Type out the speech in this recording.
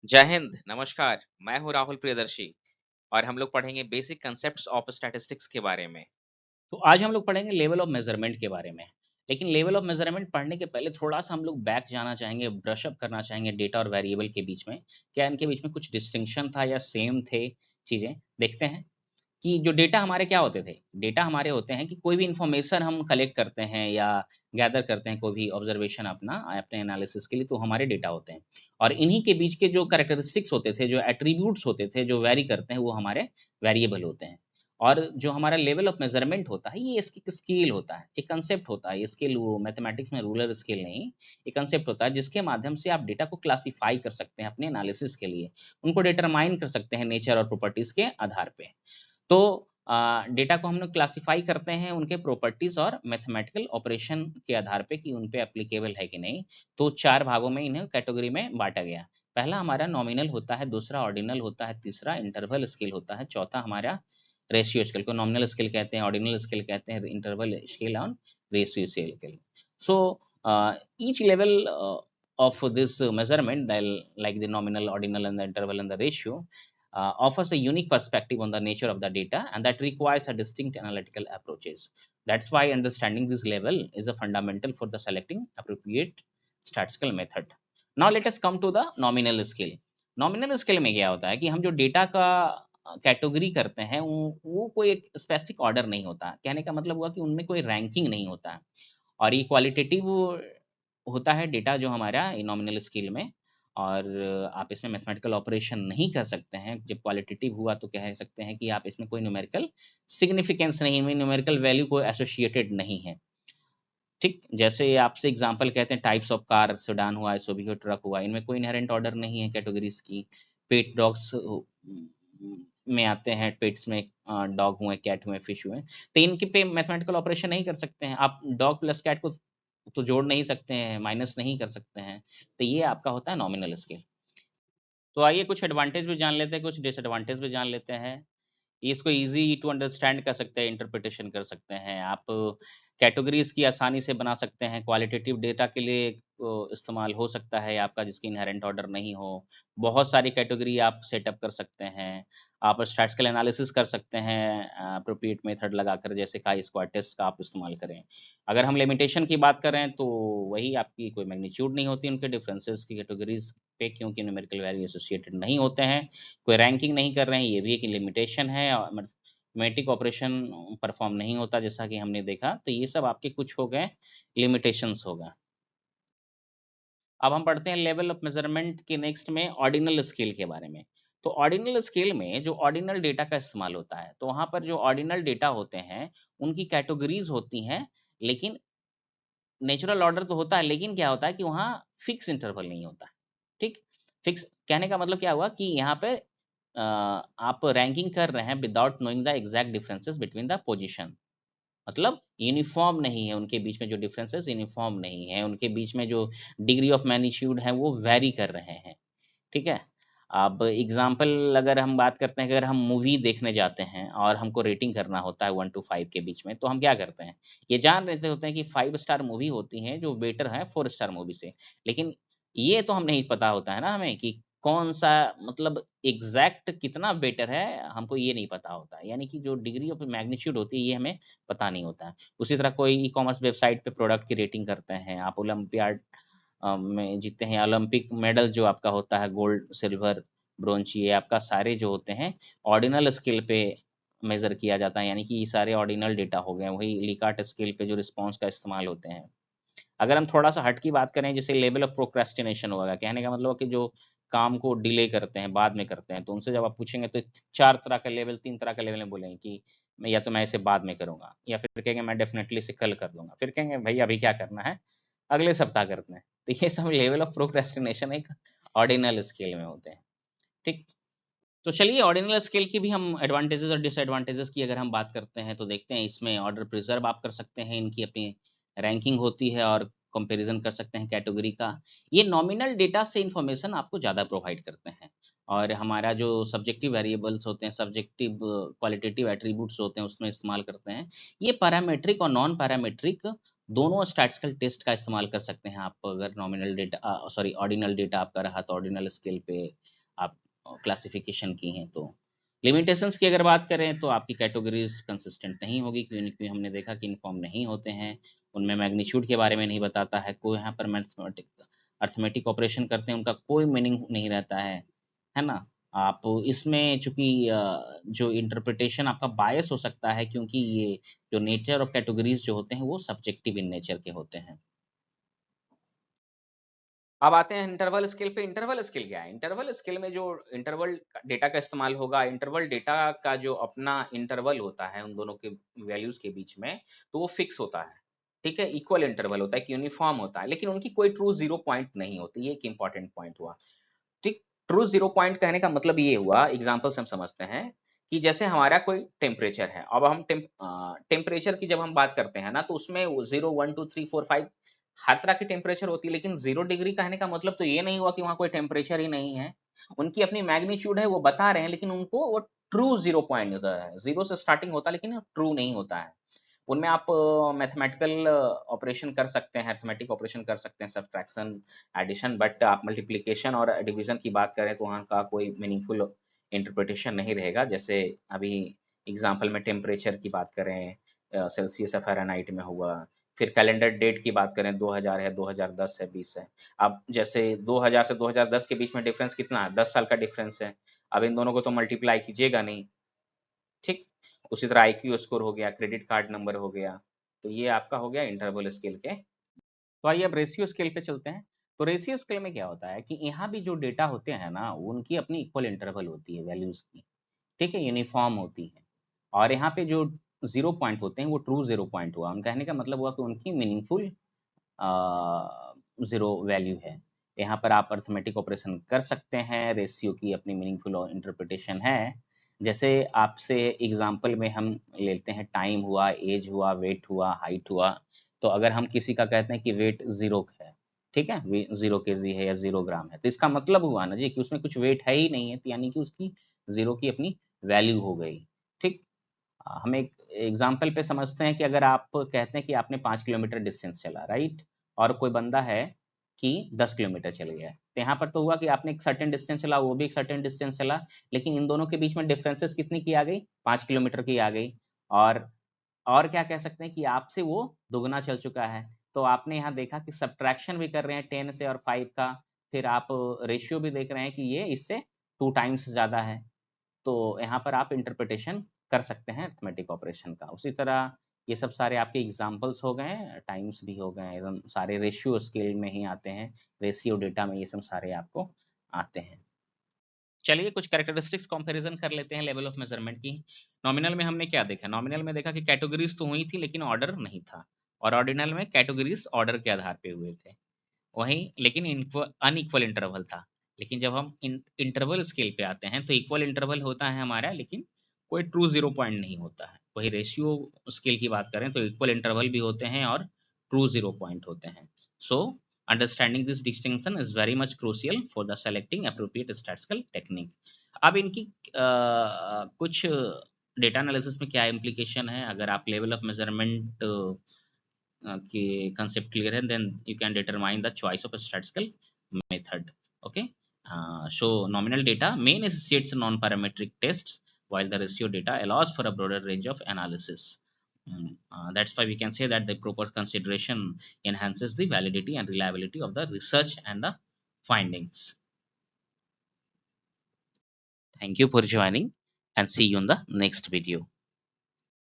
जय हिंद, नमस्कार। मैं हूँ राहुल प्रियदर्शी और हम लोग पढ़ेंगे बेसिक कंसेप्ट्स ऑफ स्टैटिस्टिक्स के बारे में। तो आज हम लोग पढ़ेंगे लेवल ऑफ मेज़रमेंट के बारे में। लेकिन लेवल ऑफ मेज़रमेंट पढ़ने के पहले थोड़ा-सा हम लोग बैक जाना चाहेंगे, ब्रश अप करना चाहेंगे डेटा और वेरिएबल के बीच में। क्या इनके बीच में कुछ डिस्टिंक्शन था या सेम थे चीज़ें? देखते हैं कि जो डेटा हमारे क्या होते थे? डेटा हमारे होते हैं कि कोई भी इन्फॉर्मेशन हम कलेक्ट करते हैं या गैदर करते हैं कोई भी ऑब्जर्वेशन अपने एनालिसिस के लिए, तो हमारे डेटा होते हैं। और इन्हीं के बीच के जो कैरेक्टरिस्टिक्स होते थे, जो एट्रिब्यूट्स होते थे, जो वैरी करते हैं, वो हमारे वेरिएबल होते हैं। और जो हमारा लेवल ऑफ मेज़रमेंट होता है, ये इसकी एक स्केल होता है, एक कांसेप्ट होता है। ये स्केल वो मैथमेटिक्स में रूलर स्केल नहीं, एक कांसेप्ट होता है जिसके माध्यम से आप डेटा को क्लासिफ़ाई कर सकते हैं अपने एनालिसिस के लिए। उनको डिटरमाइन कर सकते हैं नेचर और प्रॉपर्टीज़ के आधार पे। तो डेटा को हम लोग क्लासिफ़ाई करते हैं उनके प्रॉपर्टीज़ और मैथमेटिकल ऑपरेशन के आधार पे कि उन पे एप्लीकेबल है कि नहीं। तो 4 भागों में इन्हें कैटेगरी में बाँटा गया। पहला हमारा नॉमिनल होता है, दूसरा ऑर्डिनल होता है, तीसरा इंटरवल स्केल होता है, चौथा हमारा रेशियो स्केल को नॉमिनल स्केल कहते हैं, ऑर्डिनल स्केल कहते हैं, इंटरवल स्केल और ratio scale. So each level of this measurement, like the nominal, ordinal, and the interval and the ratio, offers a unique perspective on the nature of the data, and that requires a distinct analytical approaches. That's why understanding this level is a fundamental for the selecting appropriate statistical method. Now let us come to the nominal scale. Nominal scale में क्या होता है कि हम जो data का category करते हैं वो कोई एक स्पेसिफिक ऑर्डर नहीं होता। कहने का मतलब हुआ कि उनमें कोई रैंकिंग नहीं होता। और ये क्वालिटेटिव होता है डेटा जो हमारा नॉमिनल स्केल में। और आप इसमें मैथमेटिकल ऑपरेशन नहीं कर सकते हैं। जब क्वालिटेटिव हुआ तो कह सकते हैं कि आप इसमें कोई न्यूमेरिकल सिग्निफिकेंस नहीं, न्यूमेरिकल वैल्यू कोई एसोसिएटेड नहीं है। ठीक, जैसे आपसे एग्जांपल कहते हैं टाइप्स ऑफ कार, सेडान हुआ, एसयूवी ट्रक हुआ, इनमें कोई इनहेरेंट ऑर्डर नहीं है कैटेगरीज की। पेट डॉग्स में आते हैं, पेट्स में डॉग हुए, कैट हुए, फिश हुए, तो इनके पे मैथमेटिकल ऑपरेशन नहीं कर सकते हैं आप। डॉग प्लस कैट को तो जोड़ नहीं सकते हैं, माइनस नहीं कर सकते हैं। तो ये आपका होता है नॉमिनल स्केल। तो आइए कुछ एडवांटेज भी जान लेते हैं, कुछ डिसएडवांटेज भी जान लेते हैं। इसको ईज़ी टू अंडरस्टैंड कर सकते हैं, इंटरप्रिटेशन कर सकते हैं। आप कैटेगरीज़ की आसानी से बना सकते हैं, क्वालिटेटिव डेटा के लिए इस्तेमाल हो सकता है आपका जिसकी इन्हेरेंट ऑर्डर नहीं हो। बहुत सारी कैटेगरी आप सेटअप कर सकते हैं। आप स्टैटिस्टिकल एनालिसिस कर सकते हैं एप्रोप्रिएट मेथड लगाकर, जैसे chi-square टेस्ट का आप इस्तेमाल करें। अगर हम लिमिटेशन की बात करें तो वही आपकी कोई मैग्नीट्यूड नहीं होती उनके डिफरेंसेस की कैटेगरीज़ पे, क्योंकि न्यूमेरिकल वैल्यू एसोसिएटेड नहीं होते हैं। कोई रैंकिंग नहीं कर रहे हैं, ये भी एक लिमिटेशन है। और मैथमेटिक ऑपरेशन परफॉर्म नहीं होता जैसा कि हमने देखा। तो ये सब आपके कुछ हो गए लिमिटेशंस हो गए। अब हम पढ़ते हैं लेवल ऑफ मेजरमेंट के नेक्स्ट में ऑर्डिनल स्केल के बारे में। तो ऑर्डिनल स्केल में जो ऑर्डिनल डेटा का इस्तेमाल होता है, तो वहाँ पर जो ऑर्डिनल डेटा होते हैं उनकी कैटेगरीज होती हैं। लेकिन नेचुरल ऑर्डर तो होता है, लेकिन क्या होता है कि वहाँ फिक्स इंटरवल नहीं होता है। ठीक, फिक्स कहने का मतलब क्या हुआ कि यहाँ पे आप रैंकिंग कर रहे हैं without knowing the exact differences between the position. मतलब यूनिफॉर्म नहीं है उनके बीच में, जो डिफरेंसेस यूनिफॉर्म नहीं है उनके बीच में, जो डिग्री ऑफ मैग्नीट्यूड है वो वेरी कर रहे हैं। ठीक है। अब एग्जाम्पल अगर हम बात करते हैं कि अगर हम मूवी देखने जाते हैं और हमको रेटिंग करना होता है 1 टू 5 के बीच में, तो हम क्या करते हैं? ये जान रहे होते हैं कि 5 स्टार मूवी होती हैं जो बेटर है 4 स्टार मूवी से। लेकिन ये तो हम नहीं पता होता है ना हमें कि कौन-सा, मतलब एग्ज़ैक्ट कितना बेटर है, हमको ये नहीं पता होता है। यानी कि जो डिग्री ऑफ मैग्नीट्यूड होती है ये हमें पता नहीं होता है। उसी तरह कोई ई-कॉमर्स वेबसाइट पे प्रोडक्ट की रेटिंग करते हैं, आप ओलंपियाड में जीते हैं, ओलंपिक मेडल जो आपका होता है गोल्ड, सिल्वर, ब्रोंज, ये आपका सारे जो होते हैं ऑर्डिनल स्केल पे मेज़र किया जाता है। यानी कि ये सारे ऑर्डिनल डेटा हो गए। वही लिकार्ट स्केल पे जो रिस्पॉन्स का इस्तेमाल होते हैं। अगर हम थोड़ा-सा हट की बात करें, जैसे लेवल ऑफ प्रोक्रेस्टिनेशन होगा, कहने का मतलब है कि जो काम को डिले करते हैं, बाद में करते हैं, तो उनसे जब आप पूछेंगे तो 4 तरह का लेवल, 3 तरह का लेवल में बोलेंगे कि मैं या तो मैं इसे बाद में करूँगा, या फिर कहेंगे मैं डेफ़िनेटली इसे कल कर लूँगा। फिर कहेंगे भई अभी क्या करना है, अगले सप्ताह करते हैं। तो ये सब लेवल ऑफ प्रोक्रेस्टिनेशन एक ऑर्डिनल स्केल में होते हैं। ठीक? तो चलिए ऑर्डिनल स्केल की भी हम एडवांटेजेस और डिसएडवांटेजेस की अगर हम बात करते हैं तो देखते हैं। इसमें ऑर्डर प्रिजर्व आप कर सकते हैं, इनकी अपनी रैंकिंग होती है और कंपैरिजन कर सकते हैं कैटेगरी का। ये नॉमिनल डेटा से इंफॉर्मेशन आपको ज़्यादा प्रोवाइड करते हैं। और हमारा जो सब्जेक्टिव वेरिएबल्स होते हैं, सब्जेक्टिव क्वालिटेटिव एट्रीब्यूट्स होते हैं, उसमें इस्तेमाल करते हैं। ये पैरामीट्रिक और नॉन पैरामीट्रिक दोनों स्टैटिस्टिकल टेस्ट का इस्तेमाल कर सकते हैं आप। अगर nominal data sorry ordinal data आपका रहा तो ऑर्डिनल स्केल पे आप क्लासिफिकेशन की हैं। तो लिमिटेशंस की अगर बात करें तो आपकी कैटेगरीज कंसिस्टेंट नहीं होगी, क्योंकि हमने देखा कि इनफॉर्म नहीं होते हैं, उनमें मैग्नीट्यूड के बारे में नहीं बताता है, कोई यहाँ पर मैथमेटिक अर्थमेटिक ऑपरेशन करते हैं उनका कोई मीनिंग नहीं रहता है ना। आप इसमें चूंकि जो इंटरप्रिटेशन आपका बायस हो सकता है, क्योंकि ये जो नेचर ऑफ कैटेगरीज जो होते हैं वो सब्जेक्टिव इन नेचर के होते हैं। अब आते हैं इंटरवल स्केल पे। इंटरवल स्केल क्या है? इंटरवल स्केल में जो इंटरवल डेटा का इस्तेमाल होगा, इंटरवल डेटा का जो अपना इंटरवल होता है उन दोनों के वैल्यूज के बीच में, तो वो फिक्स होता है, ठीक है, इक्वल इंटरवल होता है, यूनिफॉर्म होता है, लेकिन उनकी कोई ट्रू जीरो पॉइंट नहीं होती। ये एक इंपॉर्टेंट पॉइंट हुआ, ठीक। ट्रू जीरो पॉइंट कहने का मतलब ये हुआ, एग्जाम्पल से हम समझते हैं कि जैसे हमारा कोई टेम्परेचर है, अब हम टेम्परेचर की जब हम बात करते हैं ना, तो उसमें 0, 1, 2, 3, 4, 5 हर तरह की टेम्परेचर होती है, लेकिन 0 डिग्री कहने का मतलब तो ये नहीं हुआ कि वहां कोई टेम्परेचर ही नहीं है। उनकी अपनी मैग्नीट्यूड है, वो बता रहे हैं, लेकिन उनको वो ट्रू जीरो पॉइंट होता है। जीरो से स्टार्टिंग होता है लेकिन ट्रू नहीं होता है। उनमें आप मैथमेटिकल ऑपरेशन कर सकते हैं, अरिथमेटिक ऑपरेशन कर सकते हैं, सब्ट्रैक्शन, एडिशन, बट आप मल्टीप्लिकेशन और डिवीजन की बात करें तो वहाँ का कोई मीनिंगफुल इंटरप्रिटेशन नहीं रहेगा। जैसे अभी एग्जांपल में टेम्परेचर की बात करें, सेल्सियस या फ़ारेनहाइट में हुआ। फिर कैलेंडर डेट की बात करें, 2000 है, 2010 है, 20 है। अब जैसे 2000 से 2010 के बीच में डिफरेंस कितना है? 10 साल का डिफरेंस है। अब इन दोनों को तो मल्टीप्लाई कीजिएगा नहीं, ठीक। उसी तरह आईक्यू स्कोर हो गया, क्रेडिट कार्ड नंबर हो गया। तो ये आपका हो गया इंटरवल स्केल के। तो आइए अब रेशियो स्केल पे चलते हैं। तो रेशियो स्केल में क्या होता है कि यहाँ भी जो डेटा होते हैं ना, उनकी अपनी इक्वल इंटरवल होती है वैल्यूज की, ठीक है, यूनिफॉर्म होती है। और यहाँ पे जो जीरो पॉइंट होते हैं वो ट्रू जीरो पॉइंट हुआ। उन कहने का मतलब हुआ कि उनकी मीनिंगफुल ज़ीरो वैल्यू है। यहाँ पर आप अरिथमेटिक ऑपरेशन कर सकते हैं, रेशियो की अपनी मीनिंगफुल इंटरप्रिटेशन है। जैसे आपसे एग्जांपल में हम लेते हैं, टाइम हुआ, एज हुआ, वेट हुआ, हाइट हुआ। तो अगर हम किसी का कहते हैं कि वेट 0 है, ठीक है, 0 केजी है या 0 ग्राम है, तो इसका मतलब हुआ ना जी कि उसमें कुछ वेट है ही नहीं है, तो यानी कि उसकी 0 की अपनी वैल्यू हो गई, ठीक। हम एक एग्जाम्पल पे समझते हैं कि अगर आप कहते हैं कि आपने 5 किलोमीटर डिस्टेंस चला, राइट, और कोई बंदा है कि 10 किलोमीटर चल गया, तो यहाँ पर तो हुआ कि आपने एक सर्टेन डिस्टेंस चला, वो भी एक सर्टेन डिस्टेंस चला, लेकिन इन दोनों के बीच में डिफरेंसेस कितनी की आ गई? 5 किलोमीटर की आ गई। और और क्या कह सकते हैं कि आपसे वो दुगना चल चुका है। तो आपने यहाँ देखा कि सब्ट्रैक्शन भी कर रहे हैं 10 से और 5 का, फिर आप रेशियो भी देख रहे हैं कि ये इससे 2 टाइम्स ज़्यादा है। तो यहाँ पर आप इंटरप्रिटेशन कर सकते हैं अरिथमेटिक ऑपरेशन का। उसी तरह ये सब सारे आपके एग्जांपल्स हो गए, टाइम्स भी हो गए, एकदम सारे रेशियो स्केल में ही आते हैं, रेशियो डेटा में ये सब सारे आपको आते हैं। चलिए कुछ कैरेक्टरिस्टिक्स कंपैरिजन कर लेते हैं लेवल ऑफ मेजरमेंट की। नॉमिनल में हमने क्या देखा? नॉमिनल में देखा कि कैटेगरीज तो हुई थी लेकिन ऑर्डर नहीं था, और ऑर्डिनल में कैटेगरीज ऑर्डर के आधार पे हुए थे। वहीं लेकिन अनइक्वल इंटरवल था। लेकिन जब हम इंटरवल स्केल पे आते हैं तो इक्वल इंटरवल होता है हमारा, लेकिन कोई ट्रू जीरो पॉइंट नहीं होता है। वही रेशियो स्केल की बात करें तो इक्वल इंटरवल भी होते हैं और ट्रू जीरो पॉइंट होते हैं। So understanding this distinction is very much crucial for the selecting appropriate statistical technique. अब इनकी कुछ डेटा एनालिसिस में क्या इम्प्लीकेशन है, अगर आप लेवल ऑफ मेजरमेंट कि concept clear है, then you can determine the choice of a statistical method. Okay. So nominal data may necessitates non-parametric tests, while the ratio data allows for a broader range of analysis. That's why we can say that the proper consideration enhances the validity and reliability of the research and the findings. Thank you for joining, and see you in the next video.